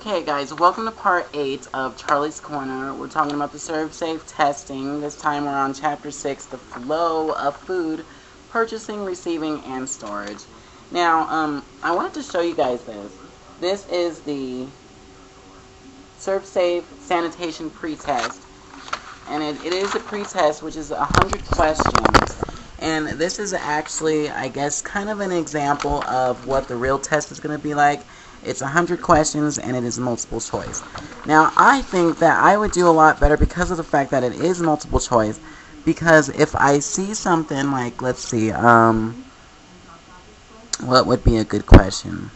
Okay guys, welcome to part 8 of Charlie's Corner. We're talking about the Serve-Safe testing. This time we're on chapter 6, the flow of food, purchasing, receiving, and storage. Now, I wanted to show you guys this. This is the Serve-Safe sanitation pretest. And it is a pretest, which is 100 questions. And this is actually, I guess, kind of an example of what the real test is going to be like. It's 100 questions, and it is multiple choice. Now, I think that I would do a lot better because of the fact that it is multiple choice. Because if I see something like, let's see, what would be a good question?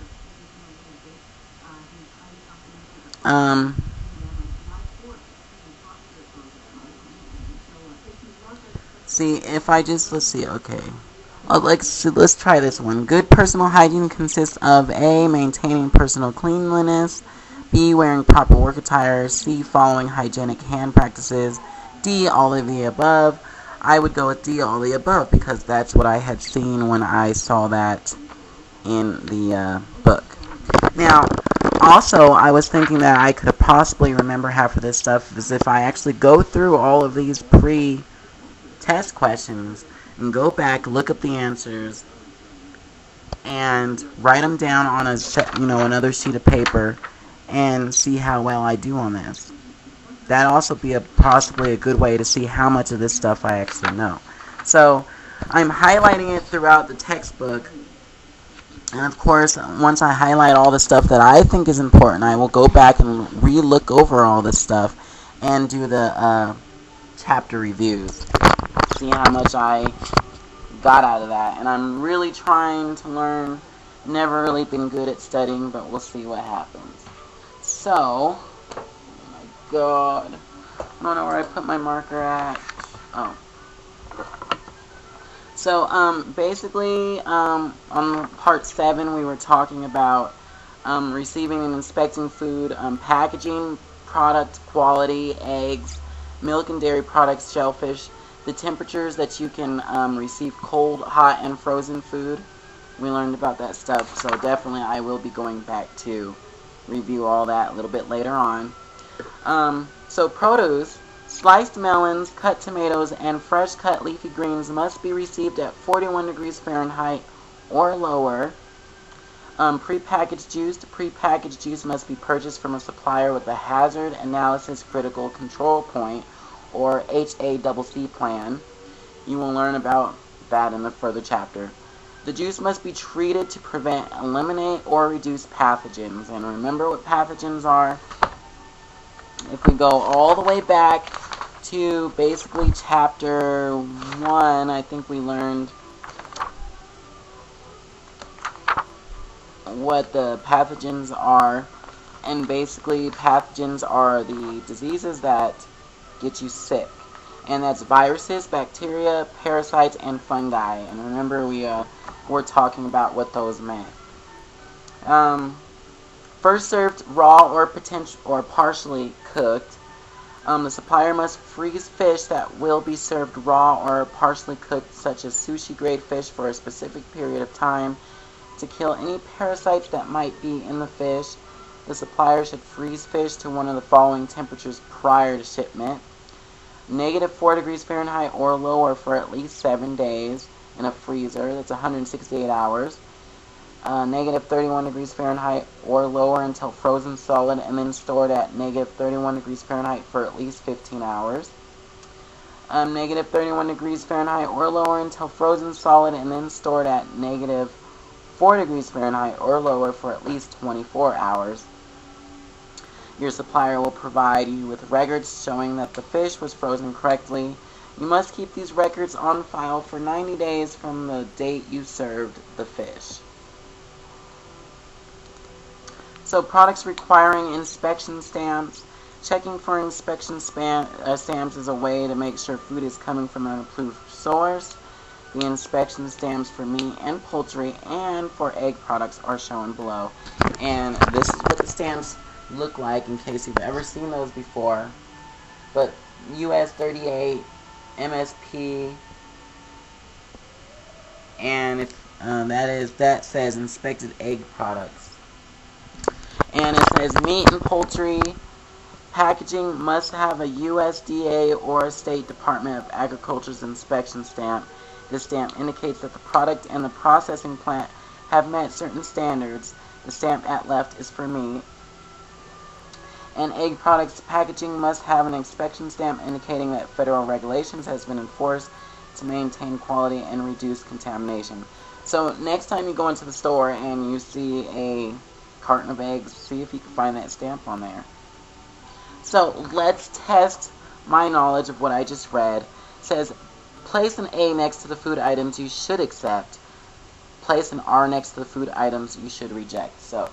See, if I just, let's see, okay. Let's try this one. Good personal hygiene consists of A, maintaining personal cleanliness, B, wearing proper work attire, C, following hygienic hand practices, D, all of the above. I would go with D, all of the above, because that's what I had seen when I saw that in the book. Now, also, I was thinking that I could possibly remember half of this stuff is if I actually go through all of these pre-test questions and go back, look up the answers, and write them down on another sheet of paper, and see how well I do on this. That'd also be possibly a good way to see how much of this stuff I actually know. So, I'm highlighting it throughout the textbook, and of course, once I highlight all the stuff that I think is important, I will go back and re-look over all this stuff and do the chapter reviews. See how much I got out of that. And I'm really trying to learn. Never really been good at studying, but we'll see what happens. So, oh my god. I don't know where I put my marker at. Oh. So, basically, on part 7, we were talking about receiving and inspecting food, packaging, product quality, eggs, milk and dairy products, shellfish, the temperatures that you can receive cold, hot, and frozen food. We learned about that stuff, so definitely I will be going back to review all that a little bit later on. So produce, sliced melons, cut tomatoes, and fresh cut leafy greens must be received at 41 degrees Fahrenheit or lower. Prepackaged juice must be purchased from a supplier with a hazard analysis critical control point, or HACC plan. You will learn about that in the further chapter. The juice must be treated to prevent, eliminate, or reduce pathogens. And remember what pathogens are. If we go all the way back to basically chapter 1, I think we learned what the pathogens are. And basically pathogens are the diseases that get you sick, and that's viruses, bacteria, parasites, and fungi. And remember, we were talking about what those meant. First served raw or partially cooked. The supplier must freeze fish that will be served raw or partially cooked, such as sushi grade fish, for a specific period of time to kill any parasites that might be in the fish. The supplier should freeze fish to one of the following temperatures prior to shipment. -4 degrees Fahrenheit or lower for at least 7 days in a freezer. That's 168 hours. -31 degrees Fahrenheit or lower until frozen solid and then stored at -31 degrees Fahrenheit for at least 15 hours. -31 degrees Fahrenheit or lower until frozen solid and then stored at -4 degrees Fahrenheit or lower for at least 24 hours. Your supplier will provide you with records showing that the fish was frozen correctly. You must keep these records on file for 90 days from the date you served the fish. So products requiring inspection stamps. Checking for inspection stamps is a way to make sure food is coming from an approved source. The inspection stamps for meat and poultry and for egg products are shown below. And this is what the stamps look like in case you've ever seen those before. But US 38, MSP, and if that says inspected egg products. And it says meat and poultry packaging must have a USDA or State Department of Agriculture's inspection stamp. This stamp indicates that the product and the processing plant have met certain standards. The stamp at left is for meat. And egg products packaging must have an inspection stamp indicating that federal regulations has been enforced to maintain quality and reduce contamination. So next time you go into the store and you see a carton of eggs, see if you can find that stamp on there. So let's test my knowledge of what I just read. It says, place an A next to the food items you should accept. Place an R next to the food items you should reject. So,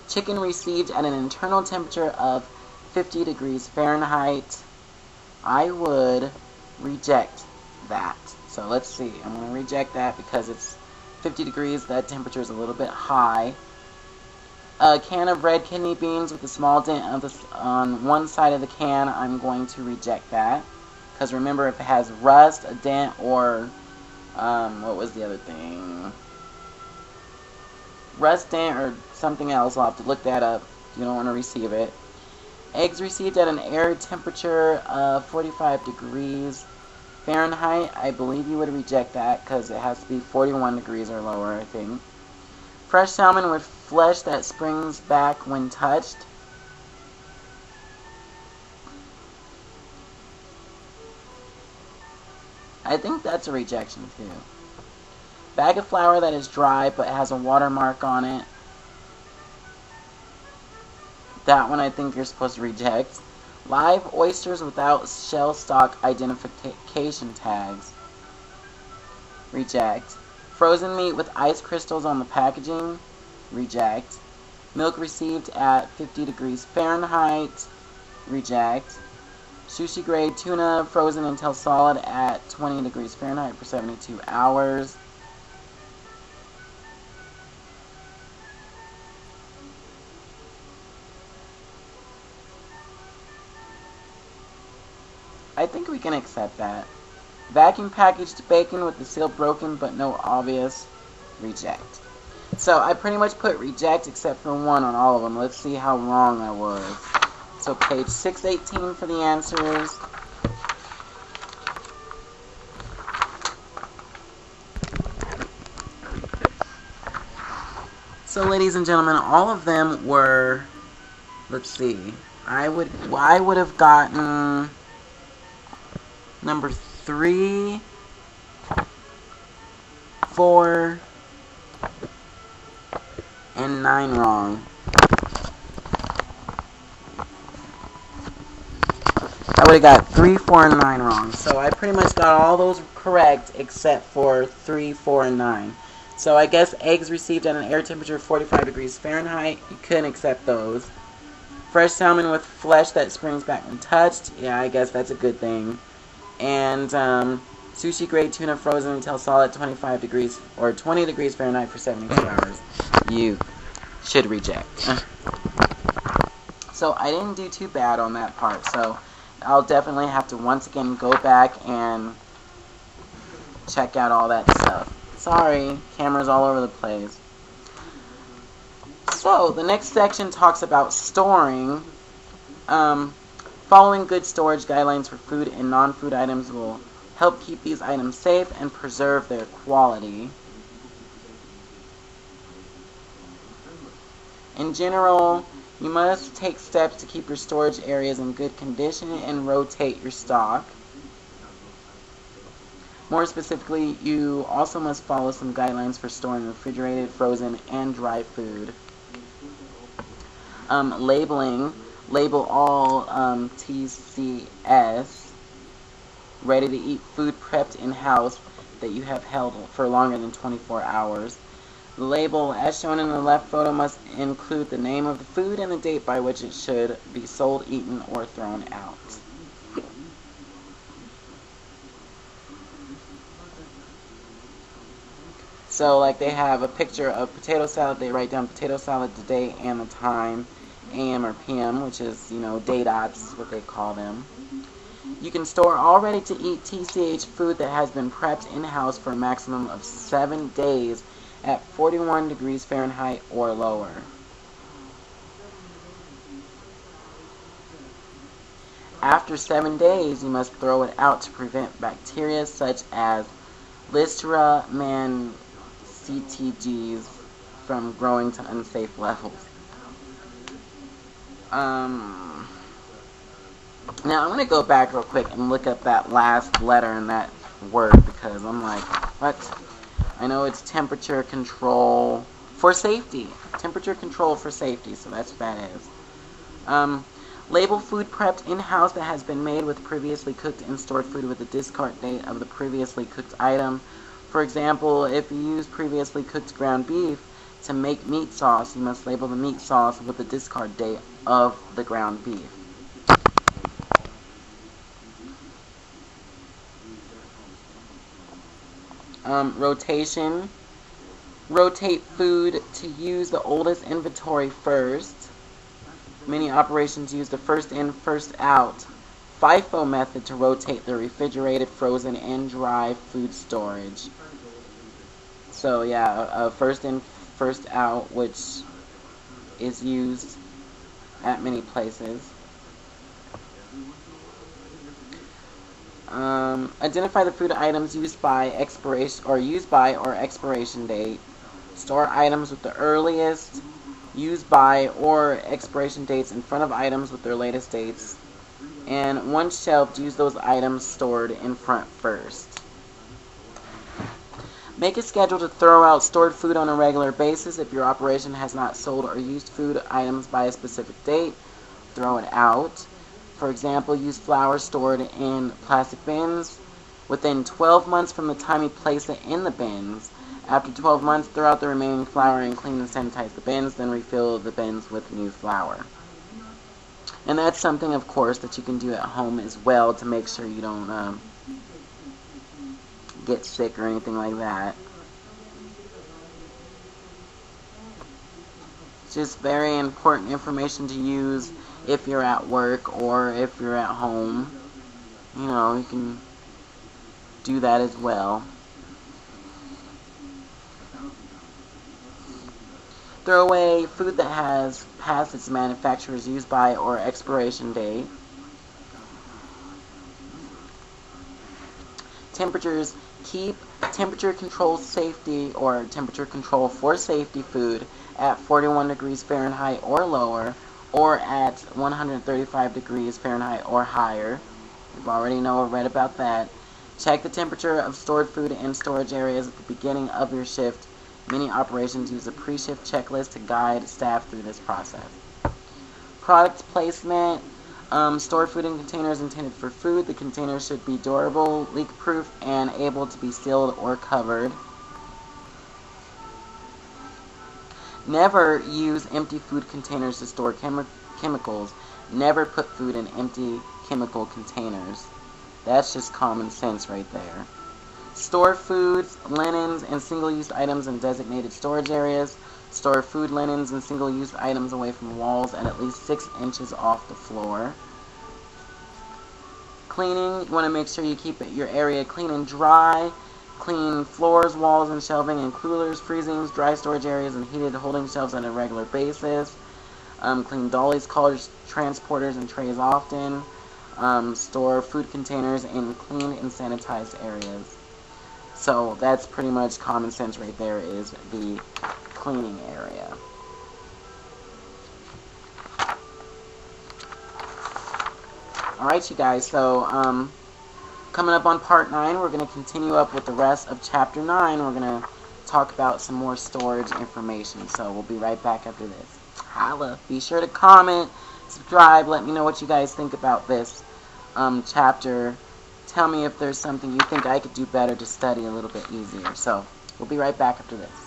chicken received at an internal temperature of 50 degrees Fahrenheit. I would reject that. So let's see. I'm going to reject that because it's 50 degrees. That temperature is a little bit high. A can of red kidney beans with a small dent on one side of the can, I'm going to reject that. Because remember, if it has rust, a dent, or what was the other thing? Rust, dent, or something else. I'll have to look that up. You don't want to receive it. Eggs received at an air temperature of 45 degrees Fahrenheit. I believe you would reject that because it has to be 41 degrees or lower, I think. Fresh salmon with flesh that springs back when touched. I think that's a rejection too. Bag of flour that is dry but has a watermark on it. That one I think you're supposed to reject. Live oysters without shell stock identification tags. Reject. Frozen meat with ice crystals on the packaging. Reject. Milk received at 50 degrees Fahrenheit. Reject. Sushi grade tuna frozen until solid at 20 degrees Fahrenheit for 72 hours. I think we can accept that. Vacuum packaged bacon with the seal broken but no obvious. Reject. So I pretty much put reject except for one on all of them. Let's see how wrong I was. So page 618 for the answers. So ladies and gentlemen, all of them were, let's see, I would have gotten number 3, 4, and 9 wrong. I would have got 3, 4, and 9 wrong. So I pretty much got all those correct except for 3, 4, and 9. So I guess eggs received at an air temperature of 45 degrees Fahrenheit, you couldn't accept those. Fresh salmon with flesh that springs back when touched, yeah, I guess that's a good thing. And sushi grade tuna frozen until solid 25 degrees or 20 degrees Fahrenheit for 72 hours, you should reject. So I didn't do too bad on that part, so I'll definitely have to once again go back and check out all that stuff. Sorry, cameras all over the place. So the next section talks about storing. Following good storage guidelines for food and non-food items will help keep these items safe and preserve their quality. In general, you must take steps to keep your storage areas in good condition and rotate your stock. More specifically, you also must follow some guidelines for storing refrigerated, frozen, and dry food. Labeling. Label all TCS, ready-to-eat food prepped in-house that you have held for longer than 24 hours. The label, as shown in the left photo, must include the name of the food and the date by which it should be sold, eaten, or thrown out. So, like, they have a picture of potato salad. They write down potato salad, the date, and the time, AM or PM, which is, day dots is what they call them. You can store all ready-to-eat TCH food that has been prepped in-house for a maximum of 7 days at 41 degrees Fahrenheit or lower. After 7 days, you must throw it out to prevent bacteria such as Listeria CTGs from growing to unsafe levels. Now I'm going to go back real quick and look up that last letter in that word because I'm like, what? I know it's temperature control for safety. Temperature control for safety, so that's what that is. Label food prepped in-house that has been made with previously cooked and stored food with the discard date of the previously cooked item. For example, if you use previously cooked ground beef to make meat sauce, you must label the meat sauce with the discard date of the ground beef. Rotation. Rotate food to use the oldest inventory first. Many operations use the first in, first out FIFO method to rotate the refrigerated, frozen, and dry food storage. So yeah, first in, first out, which is used at many places. Identify the food items used by or expiration date. Store items with the earliest used by or expiration dates in front of items with their latest dates. And once shelved, use those items stored in front first. Make a schedule to throw out stored food on a regular basis. If your operation has not sold or used food items by a specific date, throw it out. For example, use flour stored in plastic bins within 12 months from the time you place it in the bins. After 12 months, throw out the remaining flour and clean and sanitize the bins, then refill the bins with new flour. And that's something, of course, that you can do at home as well to make sure you don't get sick or anything like that. It's just very important information to use if you're at work or if you're at home. You know, you can do that as well. Throw away food that has passed its manufacturer's use by or expiration date. Temperatures. Keep temperature control safety or temperature control for safety food at 41 degrees Fahrenheit or lower, or at 135 degrees Fahrenheit or higher. You've already read about that. Check the temperature of stored food in storage areas at the beginning of your shift. Many operations use a pre-shift checklist to guide staff through this process. Product placement. Stored food in containers intended for food. The containers should be durable, leak-proof, and able to be sealed or covered. Never use empty food containers to store chemicals. Never put food in empty chemical containers. That's just common sense right there. Store foods, linens, and single-use items in designated storage areas. Store food, linens, and single-use items away from walls and at least 6 inches off the floor. Cleaning, you want to make sure you keep your area clean and dry. Clean floors, walls, and shelving in coolers, freezings, dry storage areas, and heated holding shelves on a regular basis. Clean dollies, collars, transporters, and trays often. Store food containers in clean and sanitized areas. So that's pretty much common sense right there, is the cleaning area. Alright, you guys, so coming up on part 9, we're going to continue up with the rest of chapter 9. We're going to talk about some more storage information. So we'll be right back after this. Holla. Be sure to comment, subscribe, let me know what you guys think about this chapter. Tell me if there's something you think I could do better to study a little bit easier. So we'll be right back after this.